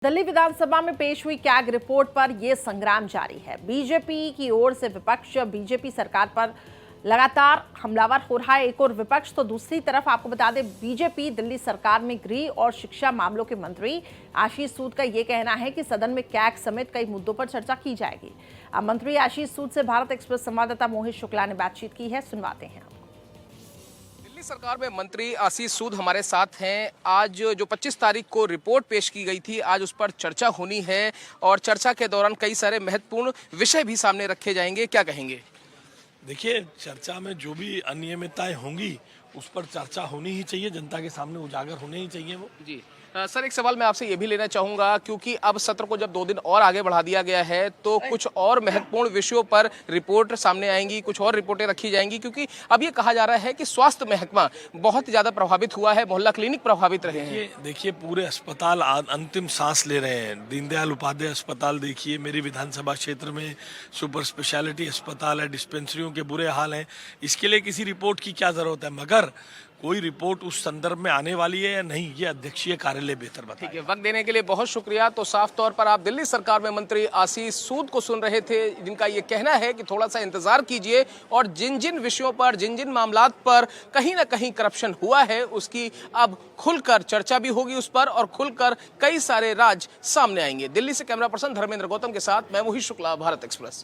दिल्ली विधानसभा में पेश हुई कैग रिपोर्ट पर यह संग्राम जारी है। बीजेपी की ओर से विपक्ष बीजेपी सरकार पर लगातार हमलावर हो रहा है। एक और विपक्ष तो दूसरी तरफ आपको बता दें, बीजेपी दिल्ली सरकार में गृह और शिक्षा मामलों के मंत्री आशीष सूद का यह कहना है कि सदन में कैग समेत कई मुद्दों पर चर्चा की जाएगी। अब मंत्री आशीष सूद से भारत एक्सप्रेस संवाददाता मोहित शुक्ला ने बातचीत की है, सुनवाते हैं। दिल्ली सरकार में मंत्री आशीष सूद हमारे साथ हैं। आज जो 25 तारीख को रिपोर्ट पेश की गई थी, आज उस पर चर्चा होनी है और चर्चा के दौरान कई सारे महत्वपूर्ण विषय भी सामने रखे जाएंगे। क्या कहेंगे? देखिए, चर्चा में जो भी अनियमितताएं होंगी उस पर चर्चा होनी ही चाहिए, जनता के सामने उजागर होने ही चाहिए वो। जी सर, एक सवाल मैं आपसे ये भी लेना चाहूंगा, क्योंकि अब सत्र को जब 2 दिन और आगे बढ़ा दिया गया है तो कुछ और महत्वपूर्ण विषयों पर रिपोर्ट सामने आएंगी, कुछ और रिपोर्टें रखी जाएंगी, क्योंकि अब ये कहा जा रहा है कि स्वास्थ्य महकमा बहुत ज्यादा प्रभावित हुआ है, मोहल्ला क्लिनिक प्रभावित रहे हैं। देखिए, पूरे अस्पताल अंतिम सांस ले रहे हैं। दीनदयाल उपाध्याय अस्पताल देखिए, मेरी विधानसभा क्षेत्र में सुपर स्पेशलिटी अस्पताल है, डिस्पेंसरियों के बुरे हाल हैं। इसके लिए किसी रिपोर्ट की क्या जरूरत है, मगर कोई रिपोर्ट उस संदर्भ में आने वाली है या नहीं, ये अध्यक्षीय कार्यालय बेहतर बताएगा। ठीक है, वक्त देने के लिए बहुत शुक्रिया। तो साफ तौर पर आप दिल्ली सरकार में मंत्री आशीष सूद को सुन रहे थे, जिनका ये कहना है कि थोड़ा सा इंतजार कीजिए और जिन जिन विषयों पर, जिन जिन मामलात पर कहीं ना कहीं करप्शन हुआ है उसकी अब खुलकर चर्चा भी होगी उस पर, और खुलकर कई सारे राज सामने आएंगे। दिल्ली से कैमरा पर्सन धर्मेंद्र गौतम के साथ मैं मोहित शुक्ला, भारत एक्सप्रेस।